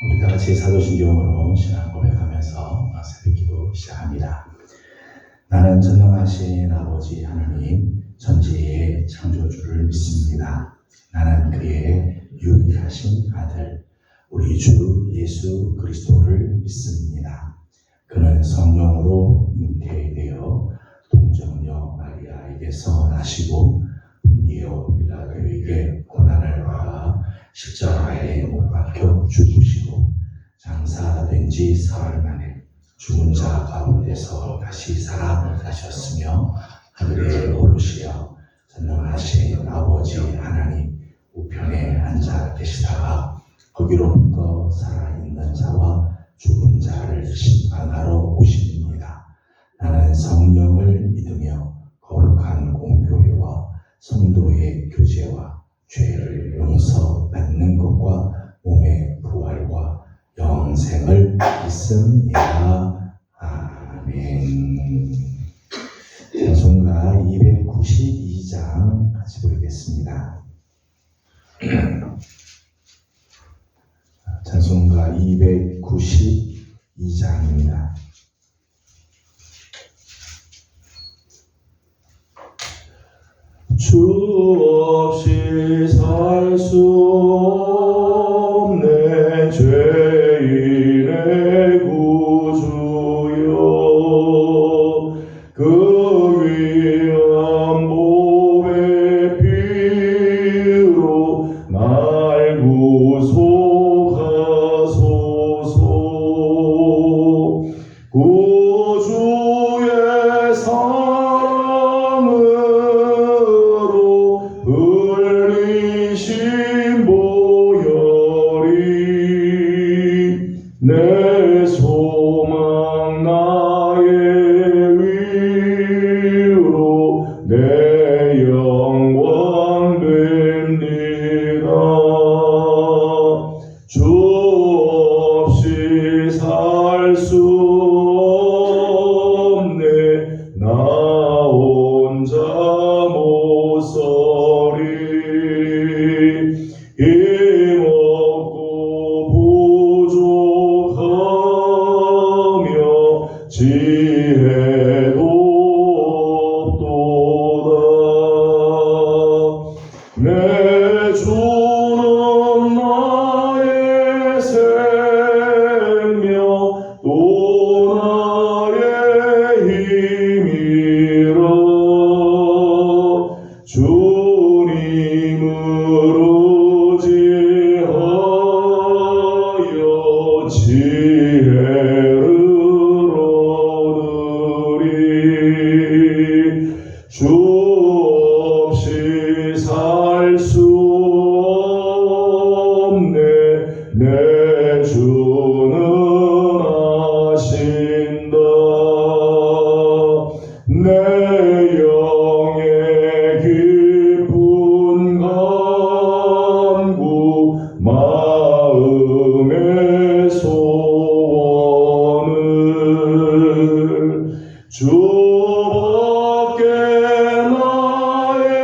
우리 다 같이 사도신경으로 신앙 고백하면서 새벽기도 시작합니다. 나는 전능하신 아버지 하나님 전지의 창조주를 믿습니다. 나는 그의 유일하신 아들 우리 주 예수 그리스도를 믿습니다. 그는 성령으로 잉태되어 동정녀 마리아에게서 나시고 본디오 빌라도에게 고난을 받아 십자가에 못 박혀 죽으시고 장사된 지 사흘 만에 죽은 자 가운데서 다시 살아나셨으며 하늘에 오르시어 전능하신 아버지 하나님 우편에 앉아 계시다가 거기로부터 살아있는 자와 죽은 자를 심판하러 오십니다. 나는 성령을 믿으며 거룩한 공교회와 성도의 교제와 죄를 용서받는 것과 몸의 부활과 영생을 믿습니다. 아멘. 찬송가 292장 같이 부르겠습니다. 찬송가 292장입니다. 주 없이 살 수 없네 죄인의 구주여 그 귀한 몸의 피로 날 구속하소서. 구주의 사랑으로 흘리신 보혈이 내 소망 나의 위로 내 영광 됩니다. 주 없이 살 수 없네 나 혼자 못 서리. 힘없고 부족하며 지혜도 없도다. 내 주는 나의 생명 또 나의 힘이라. 주님을 의지하여 지혜를 얻으리. 주 없이 살 수 없네 내 주는 아신다. 내 영의 깊은 간구 마음의 소원을 주밖에 나의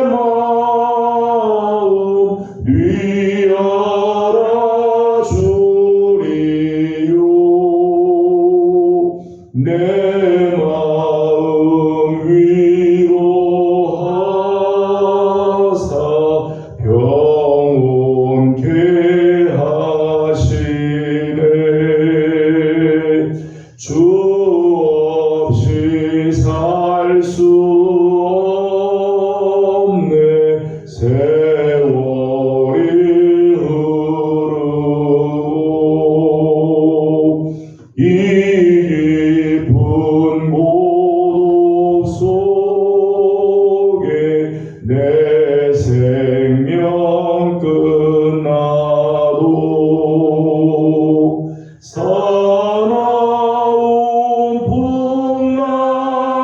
마음 네 알아주리요. 내 마음 위로하사 평온케 하시네. 주 없이 살 수 없네 세월이 흐르고 이 깊은 고독 속에 내 생명 끝나도 사나운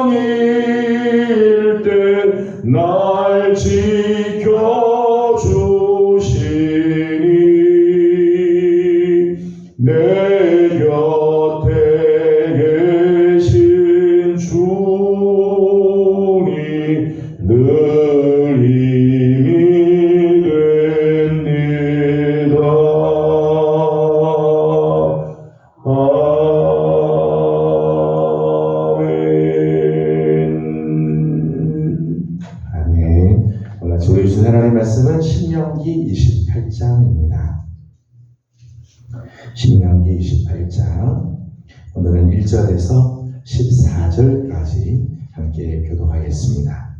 풍랑일 때 날 지켜주 말씀은 신명기 28장입니다. 신명기 28장, 오늘은 1절에서 14절까지 함께 교독하겠습니다.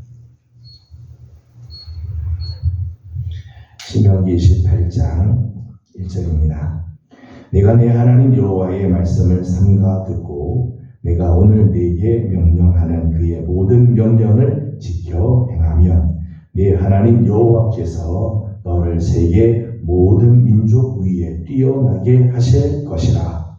신명기 28장 1절입니다. 내가 내 하나님 여호와의 말씀을 삼가 듣고 내가 오늘 네게 명령하는 그의 모든 명령을 지켜 행하면 네 하나님 여호와께서 너를 세계 모든 민족 위에 뛰어나게 하실 것이라.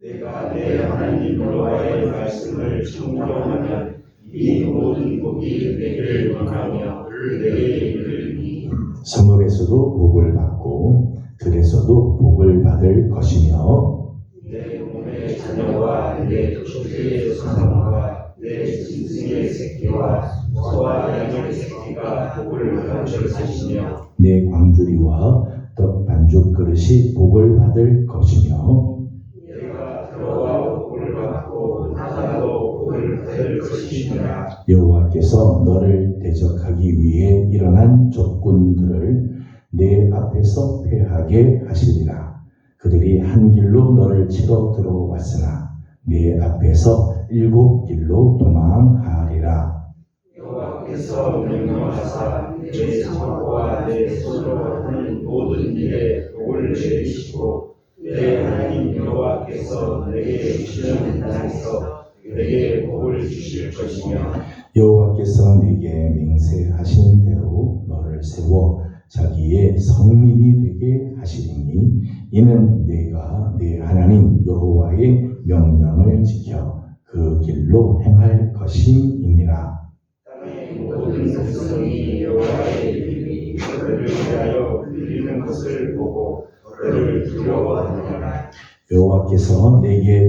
내가 내 하나님 여호와의 말씀을 청정하면 이 모든 복이 내게 임하며 내게 이르리니 성읍에서도 복을 받고 들에서도 복을 받을 것이며 내 몸의 자녀와 내 조상의 소산과 내 짐승의 새끼와 소와 양의 새끼가 복을 받을 것이며 내 광주리와 떡 반죽 그릇이 복을 받을 것이며 내가 들어와 복을 받고 나가도 복을 받을 것이니라. 여호와께서 너를 대적하기 위해 일어난 적군들을 내 앞에서 패하게 하시리라. 그들이 한 길로 너를 치러 들어왔으나 내 앞에서 7길로 도망하리라. 여호와께서 명령하사 내 창고와 내 손으로 하는 모든 일에 복을 내리시고 내 하나님 여호와께서 내게 주시는 땅에서 내게 복을 주실 것이며 여호와께서 네게 맹세하신 대로 너를 세워 자기의 성민이 되게 하시리니 이는 내가 내 하나님 여호와의 명령을 지켜 그 길로 행할 것임이니라. 땅의 모든 백성이 여호와의 이름이 그를 위하여 불리는 것을 보고 그를 두려워하느니라. 여호와께서 내게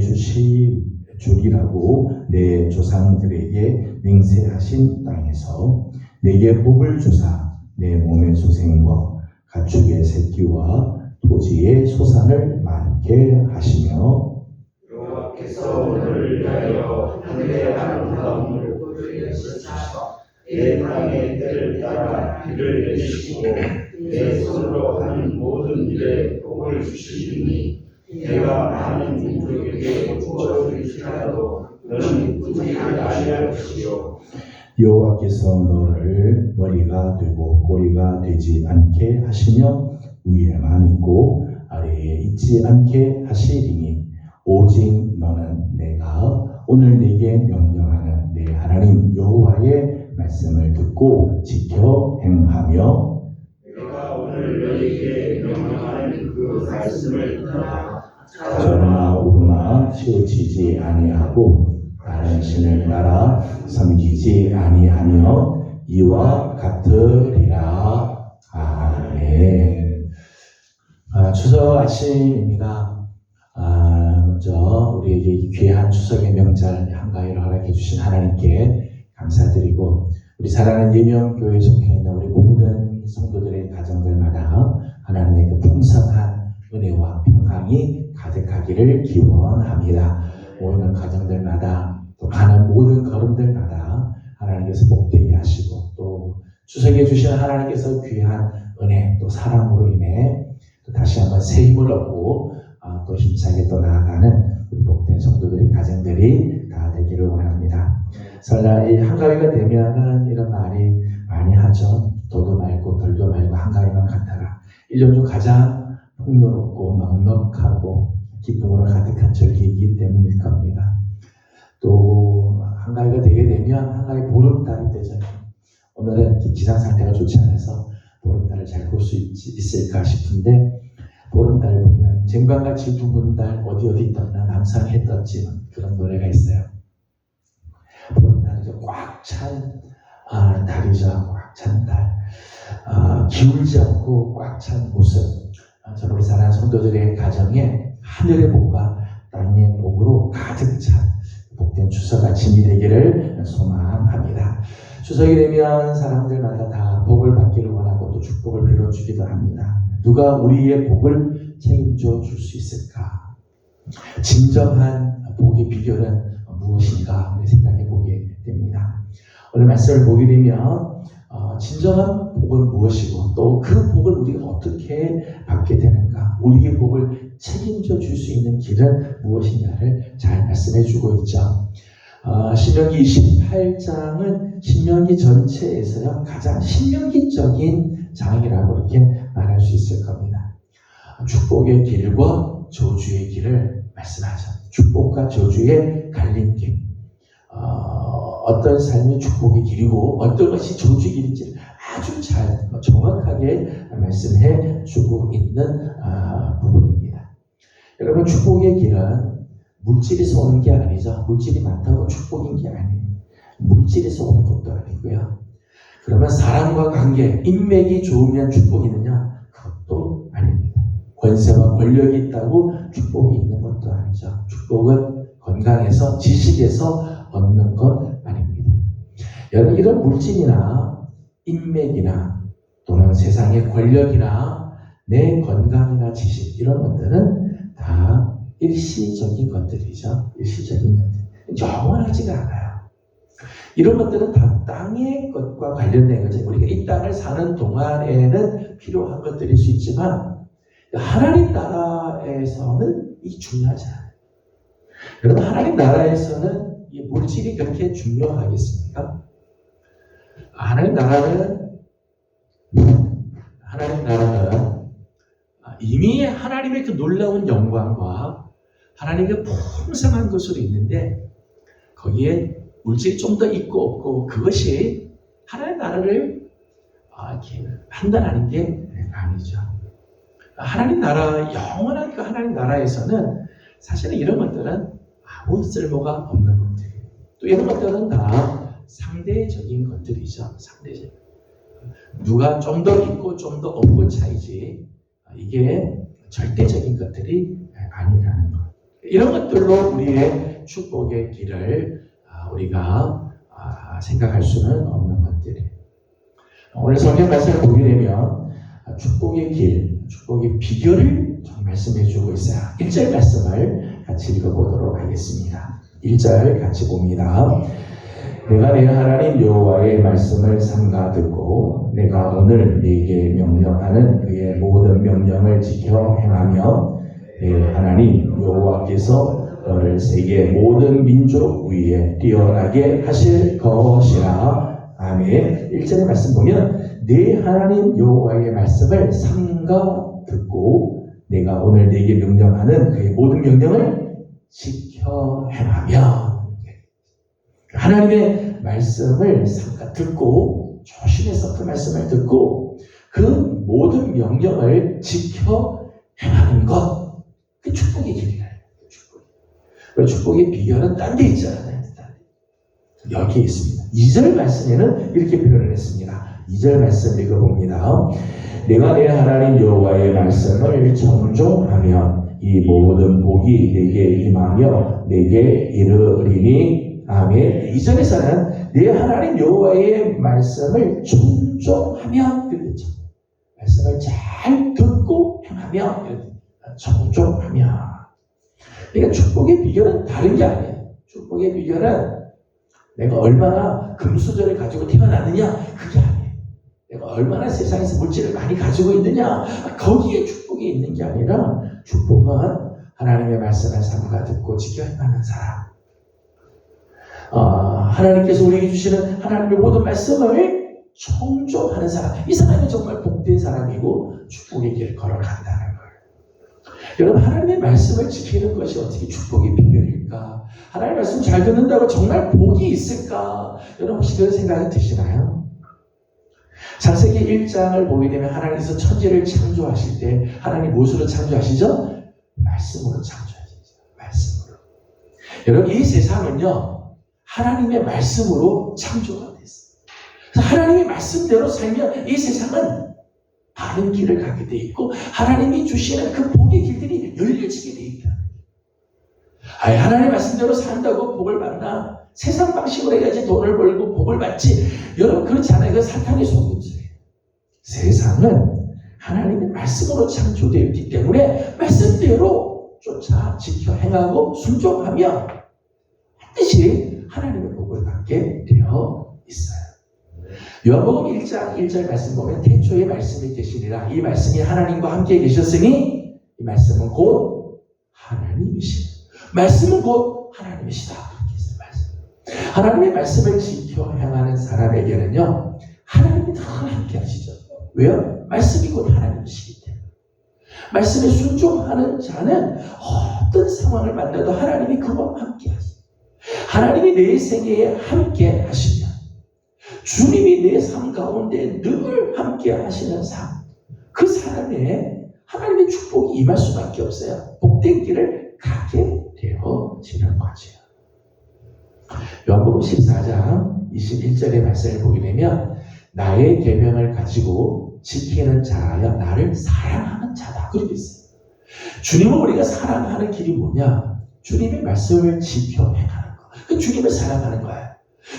주리라고 내 조상들에게 맹세하신 땅에서 내게 복을 주사 내 몸의 소생과 가축의 새끼와 토지의 소산을 많게 하시며 여호와께서 너를 위하여 하늘의 아름다움을 보여주시사 내 땅의 때를 따라 비를 내리시고 내 손으로 하는 모든 일에 복을 주시리니 내가 많은 민족에게 주어줄지라도 너는 굳이 아니할 것이요 여호와께서 너를 머리가 되고 꼬리가 되지 않게 하시며 위에만 있고 아래에 있지 않게 하시리니 오직 너는 내가 오늘 네게 명령하는 내 하나님 여호와의 말씀을 듣고 지켜 행하며 내가 오늘 너희에게 명령하는 그 말씀을 따라 저러나 오르나 치우치지 아니하고 다른 신을 따라 섬기지 아니하며 이와 같으리라. 아멘. 추석 아침입니다. 먼저 우리에게 이 귀한 추석의 명절 한가위를 허락해 주신 하나님께 감사드리고 우리 사랑하는 예명교회에 속해 있는 우리 모든 성도들의 가정들마다 하나님의 그 풍성한 은혜와 평강이 가득하기를 기원합니다. 모이는 가정들마다 또 가는 모든 걸음들마다 하나님께서 복되게 하시고 또 추석해 주신 하나님께서 귀한 은혜 또 사랑으로 인해 또 다시 한번 새 힘을 얻고 또 힘차게 또 나아가는 우리 복된 성도들의 가정들이 다 되기를 원합니다. 설날 이 한가위가 되면은 이런 말이 많이 하죠. 도도 말고 덜도 말고 한가위만 같아라. 1년 중 가장 풍요롭고 넉넉하고 기쁨으로 가득한 절기이기 때문일 겁니다. 또 한가위가 되게 되면 한가위 보름달이 되잖아요. 오늘은 기상 상태가 좋지 않아서 보름달을 잘 볼 수 있을까 싶은데 보름달을 보면 쟁반같이 둥근 달 어디 있던가 남산에 떴지 그런 노래가 있어요. 보름달이죠. 꽉 찬 달이죠. 꽉 찬 달. 기울지 않고 꽉 찬 모습. 저는 우리 사랑하는 성도들의 가정에 하늘의 복과 땅의 복으로 가득 찬 복된 추석 아침이 되기를 소망합니다. 추석이 되면 사람들마다 다 복을 받기를 원하고 또 축복을 빌어주기도 합니다. 누가 우리의 복을 책임져 줄 수 있을까? 진정한 복의 비결은 무엇인가 생각해 보게 됩니다. 오늘 말씀을 보게 되면 진정한 복은 무엇이고 또 그 복을 우리가 어떻게 받게 되는가, 우리의 복을 책임져 줄 수 있는 길은 무엇이냐를 잘 말씀해 주고 있죠. 신명기 28장은 신명기 전체에서요 가장 신명기적인 장이라고 이렇게 말할 수 있을 겁니다. 축복의 길과 저주의 길을 말씀하죠. 축복과 저주의 갈림길, 어떤 삶이 축복의 길이고 어떤 것이 저주의 길인지를 아주 잘 정확하게 말씀해 주고 있는 부분입니다. 여러분, 축복의 길은 물질에서 오는 게 아니죠. 물질이 많다고 축복인 게 아니에요. 물질에서 오는 것도 아니고요. 그러면 사람과 관계, 인맥이 좋으면 축복이 있느냐? 그것도 아닙니다. 권세와 권력이 있다고 축복이 있는 것도 아니죠. 축복은 건강에서, 지식에서 얻는 것 아닙니다. 여러분, 이런 물질이나 인맥이나 또는 세상의 권력이나 내 건강이나 지식, 이런 것들은 다 일시적인 것들이죠. 일시적인 것들. 영원하지가 않아요. 이런 것들은 다 땅의 것과 관련된 거죠. 우리가 이 땅을 사는 동안에는 필요한 것들일 수 있지만 하나님 나라에서는 이게 중요하지 않아요. 여러분, 하나님 나라에서는 이 물질이 그렇게 중요하겠습니까? 하나님 나라는 이미 하나님의 그 놀라운 영광과 하나님의 풍성한 것으로 있는데 거기에 물질이 좀 더 있고 없고 그것이 하나님 나라를 이렇게 판단하는 게 아니죠. 하나님 나라, 영원한 그 하나님 나라에서는 사실은 이런 것들은 아무 쓸모가 없는 것들이에요. 또 이런 것들은 다 상대적인 것들이죠. 상대적. 누가 좀 더 있고 좀 더 없고 차이지 이게 절대적인 것들이 아니라는 것. 이런 것들로 우리의 축복의 길을 우리가 생각할 수는 없는 것들이에요. 오늘 성경 말씀을 보게 되면 축복의 길, 축복의 비결을 말씀해 주고 있어요. 1절 말씀을 같이 읽어보도록 하겠습니다. 1절 같이 봅니다. 내가 내 하나님 여호와의 말씀을 삼가 듣고 내가 오늘 네게 명령하는 그의 모든 명령을 지켜 행하며 내 하나님 여호와께서 너를 세계 모든 민족 위에 뛰어나게 하실 것이라. 아멘. 1절의 말씀 보면 내 하나님 여호와의 말씀을 삼가 듣고 내가 오늘 네게 명령하는 그의 모든 명령을 지켜 행하며. 하나님의 말씀을 삼가 듣고 조심해서 그 말씀을 듣고 그 모든 명령을 지켜 행하는 것, 그 축복의 길이에요. 그 축복의 비결은 딴 데 있잖아요. 여기에 있습니다. 2절 말씀에는 이렇게 표현을 했습니다. 2절 말씀 읽어봅니다. 내가 내 하나님 여호와의 말씀을 청종하면 이 모든 복이 내게 임하며 내게 이르리니. 아멘. 2절에서는 내 하나님 여호와의 말씀을 청종하면 그랬죠. 말씀을 잘 듣고 행하면 청종하면. 그러니까 축복의 비결은 다른 게 아니에요. 축복의 비결은 내가 얼마나 금수저를 가지고 태어났느냐, 그게 아니에요. 내가 얼마나 세상에서 물질을 많이 가지고 있느냐, 거기에 축복이 있는 게 아니라 축복은 하나님의 말씀을 삼가 듣고 지켜 행하는 사람. 하나님께서 우리에게 주시는 하나님의 모든 말씀을 청종하는 사람. 이 사람이 정말 복된 사람이고 축복의 길을 걸어간다는 거예요. 여러분, 하나님의 말씀을 지키는 것이 어떻게 축복의 비결일까? 하나님의 말씀 잘 듣는다고 정말 복이 있을까? 여러분, 혹시 그런 생각이 드시나요? 창세기 1장을 보게 되면 하나님께서 천지를 창조하실 때 하나님 무엇으로 창조하시죠? 말씀으로 창조하시죠. 말씀으로. 여러분, 이 세상은요 하나님의 말씀으로 창조가 됐어요. 그래서 하나님의 말씀대로 살면 이 세상은 바른 길을 가게 돼 있고 하나님이 주시는 그 복의 길들이 열려지게 돼 있다. 하나님의 말씀대로 산다고 복을 받나? 세상 방식으로 해야지 돈을 벌고 복을 받지. 여러분, 그렇지 않아요. 그 사탄의 속임수예요. 세상은 하나님의 말씀으로 창조되어 있기 때문에 말씀대로 쫓아 지켜 행하고 순종하며 반드시 하나님의 복을 받게 되어 있어요. 요한복음 1장 1절 말씀 보면 태초에 말씀이 계시니라. 이 말씀이 하나님과 함께 계셨으니 이 말씀은 곧 하나님이시다. 말씀은 곧 하나님이시다. 그렇게 했어요. 말씀. 하나님의 말씀을 지켜 행하는 사람에게는요, 하나님이 더 함께 하시죠. 왜요? 말씀이 곧 하나님이시기 때문에. 말씀에 순종하는 자는 어떤 상황을 만나도 하나님이 그와 함께 하시죠. 하나님이 내 생애에 함께 하시면 주님이 내 삶 가운데 늘 함께 하시는 삶, 그 사람에 하나님의 축복이 임할 수밖에 없어요. 복된 길을 가게 되어지는 거죠. 요한복음 14장 21절의 말씀을 보게 되면 나의 계명을 가지고 지키는 자여 나를 사랑하는 자다. 그렇게 있어요. 주님을 우리가 사랑하는 길이 뭐냐? 주님의 말씀을 지켜 행하는 거. 그 주님을 사랑하는 거예요.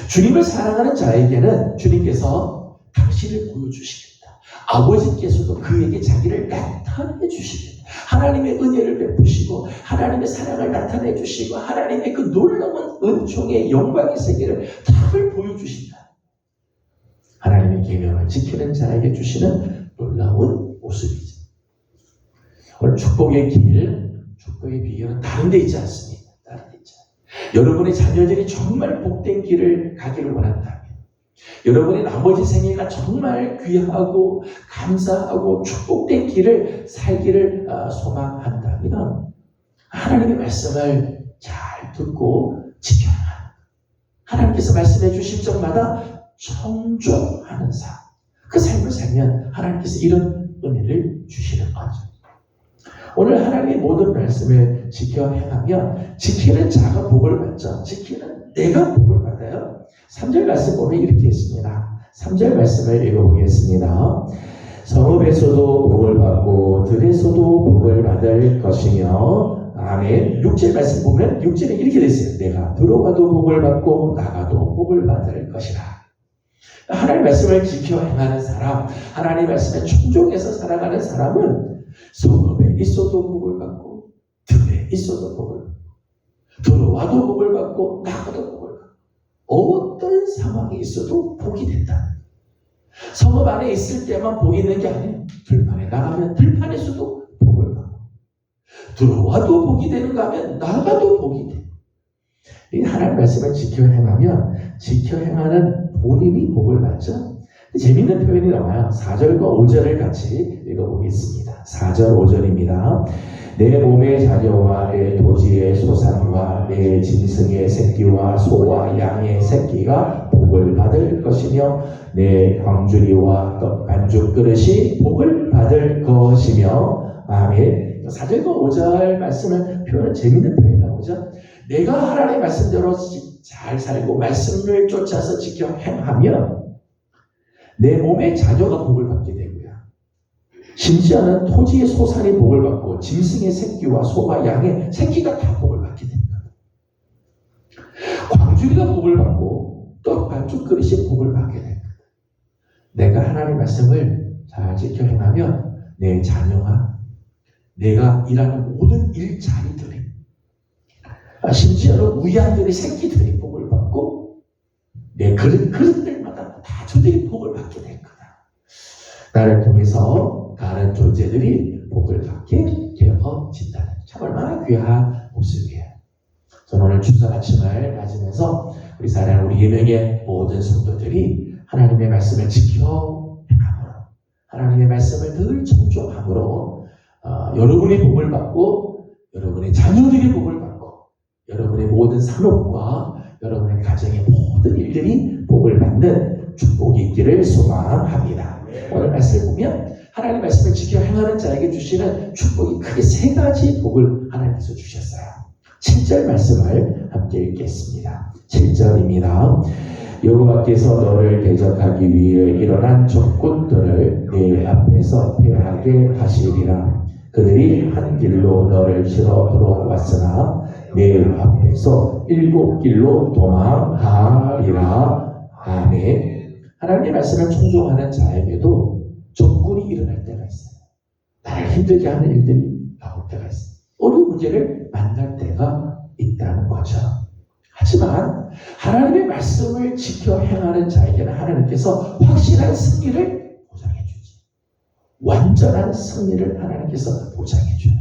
주님을 사랑하는 자에게는 주님께서 당신을 보여주시겠다. 아버지께서도 그에게 자기를 나타내 주시겠다. 하나님의 은혜를 베푸시고 하나님의 사랑을 나타내 주시고 하나님의 그 놀라운 은총의 영광의 세계를 다 보여주신다. 하나님의 계명을 지키는 자에게 주시는 놀라운 모습이죠. 오늘 축복의 길, 축복의 비결은 다른 데 있지 않습니다. 다른 데 있지 않습니다. 여러분의 자녀들이 정말 복된 길을 가기를 원한다면, 여러분의 나머지 생애가 정말 귀하고 감사하고 축복된 길을 살기를 소망한다면 하나님의 말씀을 잘 듣고 지켜야 합니다. 하나님께서 말씀해 주실 적마다 청종하는 삶, 그 삶을 살면 하나님께서 이런 은혜를 주시는 거죠. 오늘 하나님의 모든 말씀을 지켜 행하면 지키는 자가 복을 받죠. 지키는 내가 복을 받아요. 3절 말씀 보면 이렇게 있습니다. 3절 말씀을 읽어보겠습니다. 성읍에서도 복을 받고 들에서도 복을 받을 것이며 아멘. 6절 말씀 보면 6절에 이렇게 되어 있어요. 내가 들어가도 복을 받고 나가도 복을 받을 것이라. 하나님의 말씀을 지켜 행하는 사람, 하나님의 말씀에 충종해서 살아가는 사람은 성읍에 있어도 복을 받고 들에 있어도 복을 받고 들어와도 복을 받고 나가도 복을 받고 어떤 상황이 있어도 복이 된다. 성읍 안에 있을 때만 복이 있는 게 아니에요. 들판에 나가면 들판에서도 복을 받고 들어와도 복이 되는가 하면 나가도 복이 돼. 이 하나님 말씀을 지켜 행하면 지켜 행하는 본인이 복을 받죠. 재밌는 표현이 나와요. 4절과 5절을 같이 읽어보겠습니다. 4절 5절입니다. 내 몸의 자녀와 내 토지의 소산과 내 짐승의 새끼와 소와 양의 새끼가 복을 받을 것이며 내 광주리와 떡 반죽 그릇이 복을 받을 것이며 아멘. 4절과 5절 말씀을 표현은 재밌는 표현이 나오죠. 내가 하나님의 말씀대로 잘 살고 말씀을 쫓아서 지켜 행하면 내 몸의 자녀가 복을 받게 되고요. 심지어는 토지의 소산이 복을 받고 짐승의 새끼와 소와 양의 새끼가 다 복을 받게 됩니다. 광주리가 복을 받고 떡 반죽 그릇이 복을 받게 됩니다. 내가 하나님의 말씀을 잘 지켜 행하면 내 자녀와 내가 일하는 모든 일자리들이 심지어는 우리아들의 새끼들이 복을 받고 내 그릇들마다 다 저들이 복을 받게 될 거다. 나를 통해서 다른 존재들이 복을 받게 되어진다는 참 얼마나 귀한 모습이에요. 저는 오늘 추석 아침을 맞으면서 우리 사랑 우리 예명의 모든 성도들이 하나님의 말씀을 지켜 행함으로 하나님의 말씀을 늘 청종함으로 여러분이 복을 받고 여러분의 자녀들이 복을 받고 여러분의 모든 산업과 여러분의 가정의 모든 일들이 복을 받는 축복이 있기를 소망합니다. 오늘 말씀을 보면 하나님의 말씀을 지켜 행하는 자에게 주시는 축복이 크게 세 가지 복을 하나님께서 주셨어요. 7절 말씀을 함께 읽겠습니다. 7절입니다. 여호와께서 너를 대적하기 위해 일어난 적군들을 네 앞에서 패하게 하시리라. 그들이 한 길로 너를 치러 들어왔으나 내 앞에서 7길로 도망하리라. 아멘. 하나님의 말씀을 청종하는 자에게도 적군이 일어날 때가 있어요. 나를 힘들게 하는 일들이 나올 때가 있어요. 어려운 문제를 만날 때가 있다는 거죠. 하지만 하나님의 말씀을 지켜 행하는 자에게는 하나님께서 확실한 승리를 보장해 주지. 완전한 승리를 하나님께서 보장해 줘요.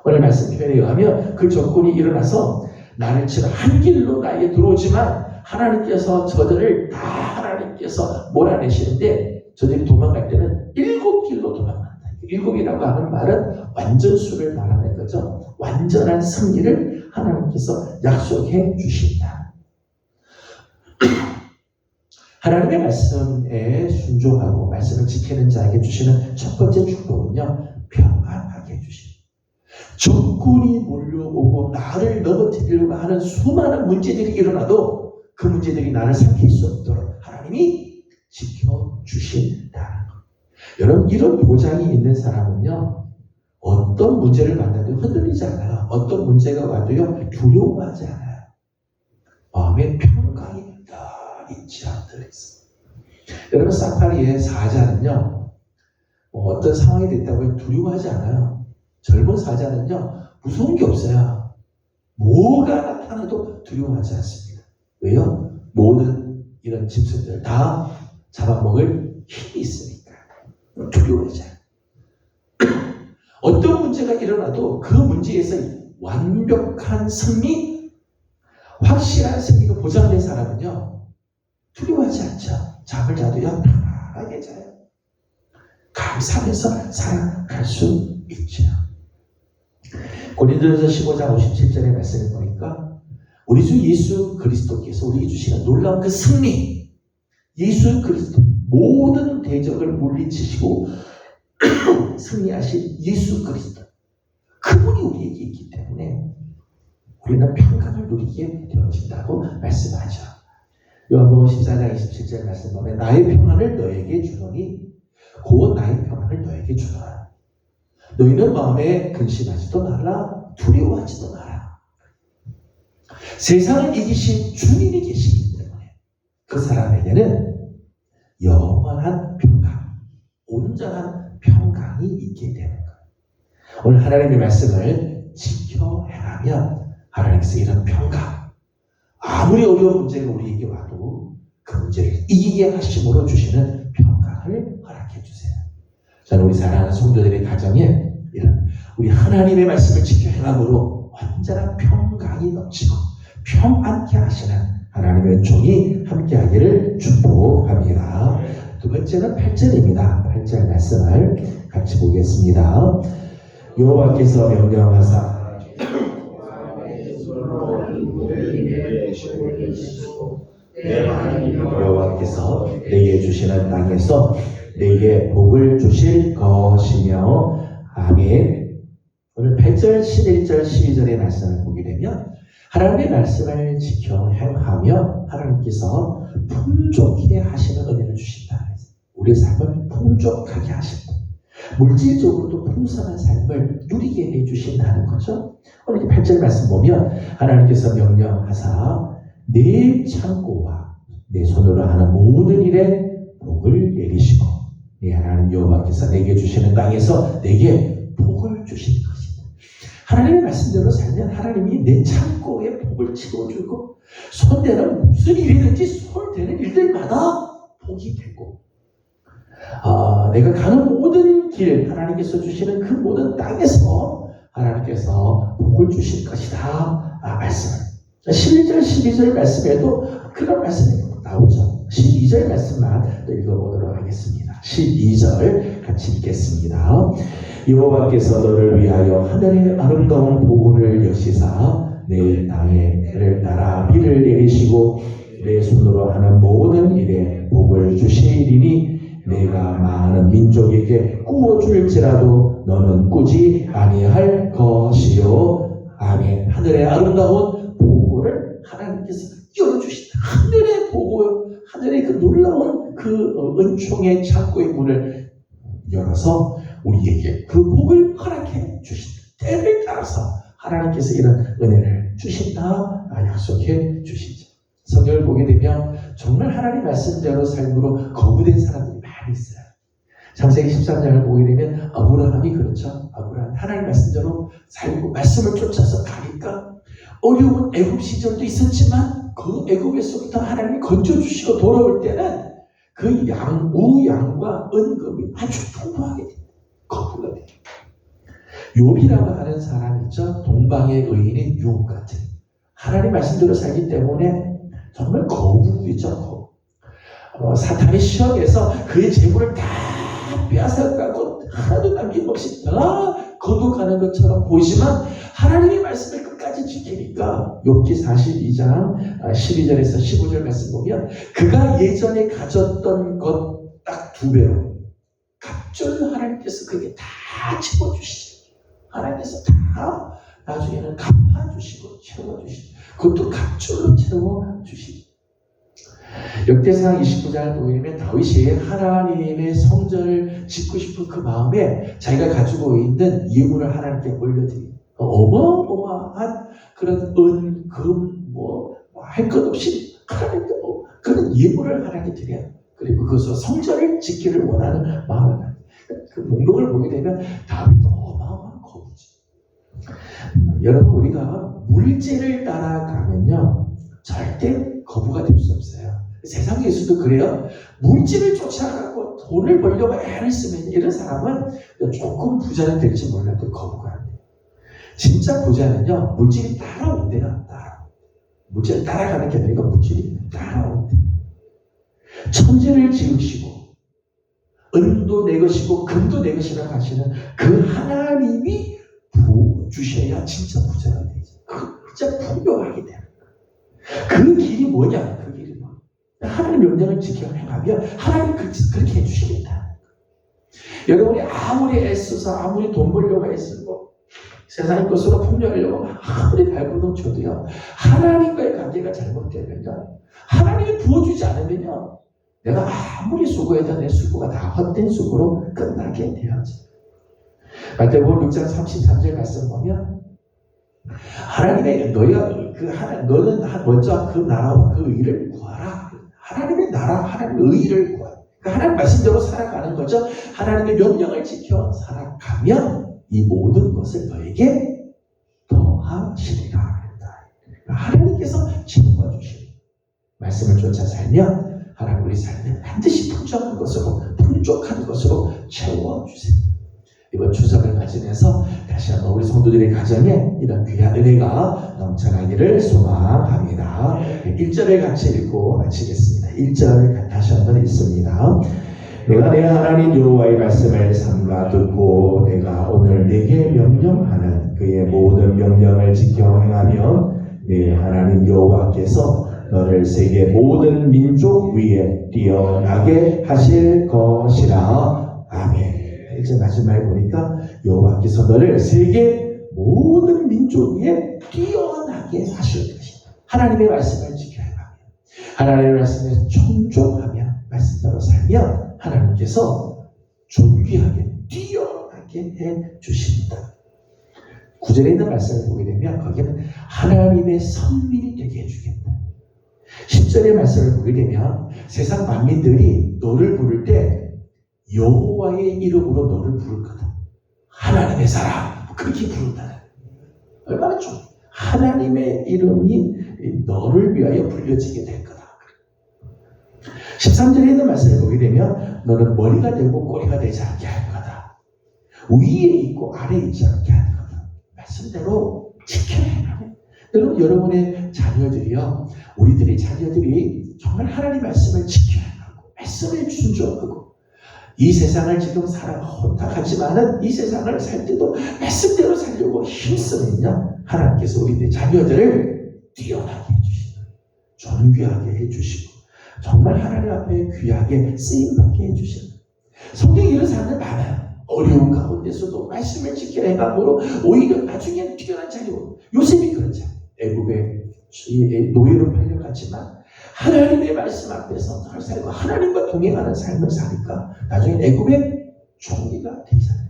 오늘 말씀 표현에 의하면 그 조건이 일어나서 나를 치러 한 길로 나에게 들어오지만 하나님께서 저들을 다 하나님께서 몰아내시는데 저들이 도망갈 때는 7길로 도망간다. 7이라고 하는 말은 완전수를 말하는 거죠. 완전한 승리를 하나님께서 약속해 주신다. 하나님의 말씀에 순종하고 말씀을 지키는 자에게 주시는 첫 번째 축복은요, 평안하게 해주십니다. 적군이 몰려오고 나를 넘어뜨리려고 하는 수많은 문제들이 일어나도 그 문제들이 나를 삼킬 수 없도록 하나님이 지켜주신다는 것. 여러분, 이런 보장이 있는 사람은요, 어떤 문제를 만나도 흔들리지 않아요. 어떤 문제가 와도요, 두려워하지 않아요. 마음에 평강이 있지 않도록 있습니다. 여러분, 사파리의 사자는요, 어떤 상황이 됐다고 두려워하지 않아요. 젊은 사자는요, 무서운 게 없어요. 뭐가 나타나도 두려워하지 않습니다. 왜요? 모든 이런 짐승들 다 잡아먹을 힘이 있으니까 두려워하지 않아요. 어떤 문제가 일어나도 그 문제에서 완벽한 승리, 확실한 승리가 보장된 사람은요, 두려워하지 않죠. 잠을 자도요, 편안하게 자요. 감사하면서 살아갈 수 있죠. 고린도전서 15장 57절의 말씀을 보니까 우리 주 예수 그리스도께서 우리에게 주시는 놀라운 그 승리, 예수 그리스도 모든 대적을 물리치시고 승리하신 예수 그리스도, 그분이 우리에게 있기 때문에 우리는 평강을 누리게 되어진다고 말씀하죠. 요한복음 14장 27절 말씀 보면 나의 평안을 너에게 주노니 곧 나의 평안을 너에게 주노라. 너희는 마음에 근심하지도 말라, 두려워하지도 마라. 세상을 이기신 주님이 계시기 때문에 그 사람에게는 영원한 평강, 온전한 평강이 있게 되는 거예요. 오늘 하나님의 말씀을 지켜 행하면 하나님께서 이런 평강, 아무리 어려운 문제가 우리에게 와도 그 문제를 이기게 하심으로 주시는 평강을 허락해 주세요. 저는 우리 사랑하는 성도들의 가정에 이런 우리 하나님의 말씀을 지켜 행함으로 완전한 평강이 넘치고 평안케 하시는 하나님의 종이 함께하기를 축복합니다. 두 번째는 8절입니다. 8절 말씀을 같이 보겠습니다. 여호와께서 명령하사 여호와께서 내게 주시는 땅에서 내게 복을 주실 것이며 아멘. 오늘 8절, 11절, 12절의 말씀을 보게 되면 하나님의 말씀을 지켜 행하며 하나님께서 풍족해 하시는 은혜를 주신다. 우리의 삶을 풍족하게 하신다. 물질적으로도 풍성한 삶을 누리게 해주신다는 거죠. 오늘 8절 말씀 보면 하나님께서 명령하사 내 창고와 내 손으로 하는 모든 일에 복을 내리시고 내 하나님 여호와께서 내게 주시는 땅에서 내게 복을 주실 것이다. 하나님의 말씀대로 살면 하나님이 내 창고에 복을 채워주고 손대는 무슨 일이든지 손대는 일들마다 복이 되고 내가 가는 모든 길 하나님께서 주시는 그 모든 땅에서 하나님께서 복을 주실 것이다. 말씀을 11절 12절 말씀에도 그런 말씀이 나오죠. 12절 말씀만 또 읽어보도록 하겠습니다. 12절 같이 읽겠습니다. 여호와께서 너를 위하여 하늘의 아름다운 보고를 여시사 내 땅에 나라 비를 내리시고 내 손으로 하는 모든 일에 복을 주시리니 내가 많은 민족에게 꾸어줄지라도 너는 꾸지 아니할 것이요. 아멘. 하늘의 아름다운 보고를 하나님께서 열어주신다. 하늘의 보고, 하늘의 그 놀라운 그 은총의 창고의 문을 열어서 우리에게 그 복을 허락해 주신다. 때를 따라서 하나님께서 이런 은혜를 주신다. 약속해 주시죠. 성경을 보게 되면 정말 하나님 말씀대로 삶으로 거부된 사람들이 많이 있어요. 창세기 13장을 보게 되면 아브라함이 그렇죠. 아브라함이 하나님 말씀대로 살고 말씀을 쫓아서 가니까 어려운 애굽 시절도 있었지만 그 애굽에서부터 하나님이 건져주시고 돌아올 때는 그 우양과 은금이 아주 풍부하게 됩니다. 거부가 돼요. 욥이라고 하는 사람 있죠. 동방의 의인인 욥 같은 하나님 말씀대로 살기 때문에 정말 거부이죠. 사탄의 시험에서 그의 재물을 다 빼앗아가고 하나도 남김없이 다 거둬가는 것처럼 보이지만 하나님의 말씀을 끝까지 지키니까 욥기 42장 12절에서 15절 말씀 보면 그가 예전에 가졌던 것 딱 2배로 갑절로 하나님께서 그게 다 채워주시죠. 하나님께서 다 나중에는 갚아주시고 채워주시죠. 그것도 갑절로 채워주시죠. 역대상 29장을 보면 다윗이 하나님의 성전을 짓고 싶은 그 마음에 자기가 가지고 있는 예물을 하나님께 올려드립니다. 어마어마한 그런 은, 금, 할 것 없이 하나님께 그런 예물을 하나님께 드려요. 그리고 그것으로 성전을 짓기를 원하는 마음을 가져요. 그 목록을 보게 되면 다윗도 어마어마한 거부지. 여러분 우리가 물질을 따라가면요 절대 거부가 될 수 없어요. 세상 예수도 그래요. 물질을 쫓아가고 돈을 벌려고 애를 쓰면 이런 사람은 조금 부자는 될지 몰라도 거부가 안 돼요. 진짜 부자는요 물질이 따라온대요. 물질을 따라가는 게 아니라 물질이 따라온대요. 천지를 지으시고 은도 내 것이고 금도 내 것이라고 하시는 그 하나님이 부주셔야 진짜 부자가 되죠. 진짜 풍요하게 돼요. 그 길이 뭐냐? 그 길이 뭐? 하나님 명령을 지켜 행하면 하나님이 그렇게 해주시겠다. 여러분이 아무리 애써서 아무리 돈 벌려고 애쓰고 세상의 것으로 풍요하려고 아무리 발버둥 쳐도요 하나님과의 관계가 잘못되면요 하나님이 부어주지 않으면요 내가 아무리 수고해도 내 수고가 다 헛된 수고로 끝나게 되어져. 마태복음 6장 33절 말씀 보면 하나님의 너는 먼저 그 나라와 그 의를 구하라. 하나님의 나라, 하나님의 의를 구하라. 하나님 말씀대로 살아가는 거죠. 하나님의 명령을 지켜 살아가면 이 모든 것을 너에게 더하시리라. 하나님께서 채워주시는 말씀을 쫓아 살면 하나님 우리 삶에 반드시 풍족한 것으로 채워주세요. 이번 추석을 맞이해서 다시 한번 우리 성도들의 가정에 이런 귀한 은혜가 넘쳐나기를 소망합니다. 1절을 같이 읽고 마치겠습니다. 1절 다시 한번 읽습니다. 내가 내 하나님 여호와의 말씀을 삼가 듣고 내가 오늘 내게 명령하는 그의 모든 명령을 지켜 행하면 내 하나님 여호와께서 너를 세계 모든 민족 위에 뛰어나게 하실 것이라. 아멘. 이제 마지막에 보니까 여호와께서 너를 세계 모든 민족 위에 뛰어나게 하실 것이다. 하나님의 말씀을 지켜야 하며 하나님의 말씀에 충족하며 말씀대로 살면 하나님께서 존귀하게 뛰어나게 해 주십니다. 9절에 있는 말씀을 보게 되면 거기는 하나님의 선민이 되게 해주겠다. 10절의 말씀을 보게 되면 세상 만민들이 너를 부를 때 여호와의 이름으로 너를 부를 거다. 하나님의 사람 그렇게 부른다. 얼마나 좋아. 하나님의 이름이 너를 위하여 불려지게 될 거다. 13절에 있는 말씀을 보게 되면 너는 머리가 되고 꼬리가 되지 않게 할 거다. 위에 있고 아래에 있지 않게 할 거다. 말씀대로 지켜야 해요. 여러분의 자녀들이요, 우리들의 자녀들이 정말 하나님 말씀을 지켜야 하고 말씀에 순종하고 이 세상을 지금 혼탁하지만은 이 세상을 살 때도 말씀대로 살려고 힘쓰면요 하나님께서 우리들의 자녀들을 뛰어나게 해주시고 존귀하게 해주시고 정말 하나님 앞에 귀하게 쓰임받게 해주시고 성경에 이런 사람들 많아요. 어려운 가운데서도 말씀을 지켜 행함으로 오히려 나중에는 뛰어난 자녀. 요셉이 그렇죠. 애굽의 노예로 팔려갔지만 하나님의 말씀 앞에서 늘 살고 하나님과 동행하는 삶을 사니까 나중에 애굽의 총리가 되잖아요.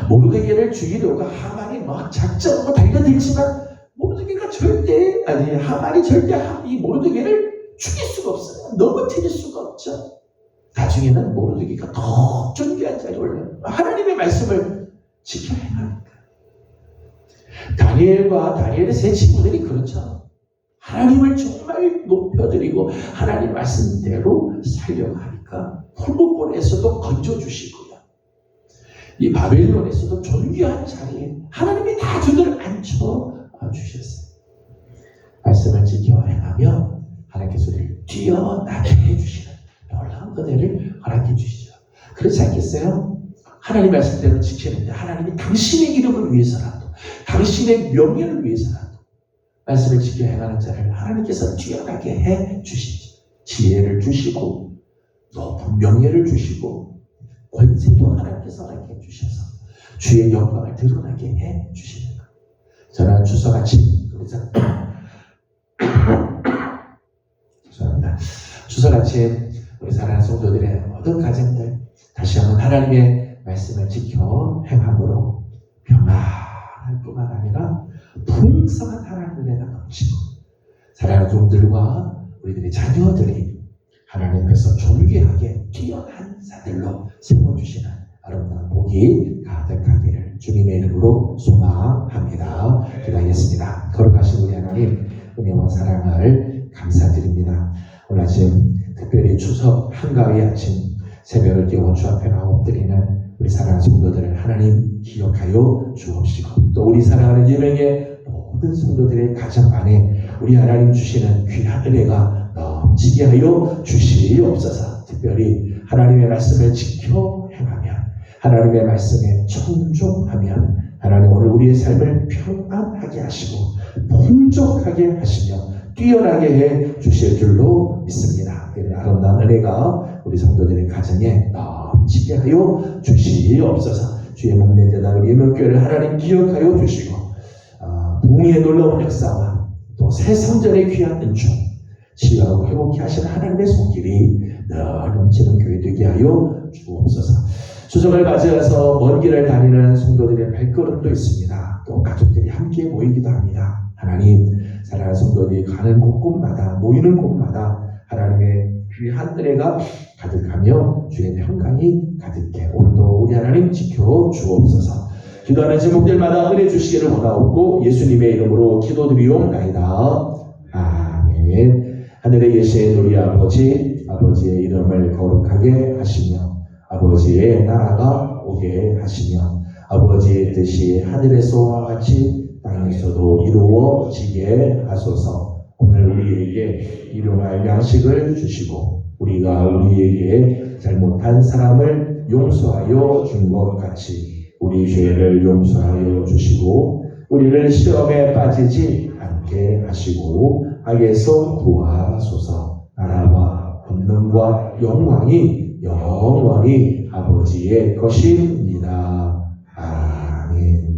모르드게를 죽이려고 하만이 막 작정하고 달려들지만 하만이 절대 이 모르드게를 죽일 수가 없어요. 넘어뜨릴 수가 없죠. 나중에는 모르드게가 더 존귀한 자리에 올라요. 하나님의 말씀을 지켜 행하니까. 다니엘의 세 친구들이 그렇죠. 하나님을 정말 높여드리고 하나님 말씀대로 살려고 하니까 홀목본에서도 건져주시고요. 이 바벨론에서도 존귀한 자리에 하나님이 다 그들을 앉혀주셨어요. 말씀을 지켜 행하며 하나님께서 우리를 뛰어나게 해주시는 놀라운 은혜를 허락해 주시죠. 그렇지 않겠어요? 하나님 말씀대로 지키는데 하나님이 당신의 이름을 위해서라도 당신의 명예를 위해서라도 말씀을 지켜 행하는 자를 하나님께서 뛰어나게 해 주시지. 지혜를 주시고 높은 명예를 주시고 권세도 하나님께서 허락해 주셔서 주의 영광을 드러나게 해 주시는 것. 저는 추석 아침 죄송합니다. 추석 아침 우리 사랑하는 성도들의 모든 가정들 다시 한번 하나님의 말씀을 지켜 행함으로 평안할 뿐만 아니라 풍성한 하나님의 은혜가 넘치고 사랑하는 종들과 우리들의 자녀들이 하나님 앞에서 존귀하게 뛰어난 자들로 세워주시는 아름다운 복이 가득하기를 주님의 이름으로 소망합니다. 기도하겠습니다. 거룩하신 우리 하나님 은혜와 사랑을 감사드립니다. 오늘 아침 특별히 추석 한가위 아침 새벽을 깨워 주 앞에 엎드리는 우리 사랑하는 성도들을 하나님 기억하여 주옵시고 또 우리 사랑하는 예명의 모든 성도들의 가정 안에 우리 하나님 주시는 귀한 은혜가 넘치게 하여 주시옵소서. 특별히 하나님의 말씀을 지켜 행하며 하나님의 말씀에 청종하며 하나님 오늘 우리의 삶을 평안하게 하시고 풍족하게 하시며 뛰어나게 해 주실 줄로 믿습니다. 아름다운 은혜가 우리 성도들의 가정에 넘치게 하여 주시옵소서. 주의 목내 제단 우리 예명교회를 하나님 기억하여 주시고 부흥의 놀라운 역사와 또 새 성전의 귀한 은총 치유하고 회복케 하시는 하나님의 손길이 늘 넘치는 교회 되게 하여 주옵소서. 추석을 맞이해서 먼 길을 다니는 성도들의 발걸음도 있습니다. 또 가족들이 함께 모이기도 합니다. 하나님 사랑하는 성도들이 가는 곳곳마다 모이는 곳마다 하나님의 귀한 은혜가 가득하며 주의 평강이 가득해 오늘도 우리 하나님 지켜 주옵소서. 기도하는 제목들마다 은혜 주시기를 원하옵고 예수님의 이름으로 기도드리옵나이다. 아멘. 하늘에 계신 우리 아버지의 이름을 거룩하게 하시며 아버지의 나라가 오게 하시며 아버지의 뜻이 하늘에서와 같이 땅에서도 이루어지게 하소서. 오늘 우리에게 일용할 양식을 주시고 우리가 우리에게 잘못한 사람을 용서하여 준 것 같이 우리 죄를 용서하여 주시고 우리를 시험에 빠지지 않게 하시고 악에서 구하소서. 나라와 권능과 영광이 영원히 아버지의 것입니다. 아멘.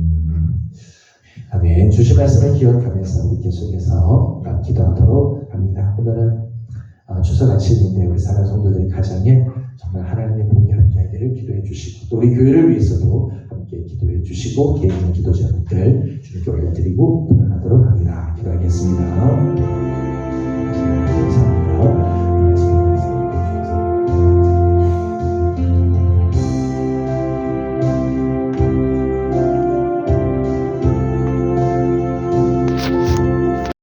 아멘. 주신 말씀을 기억하면서 우리 계속해서 기도하도록 합니다. 오늘은 추석 아침인데 우리 사랑하는 성도들의 가정에 정말 하나님의 복이 함께하기를 기도해 주시고 또 우리 교회를 위해서도 함께 기도해 주시고 개인적인 기도 제목들 주님께 올려드리고 돌아가도록 합니다. 기도하겠습니다.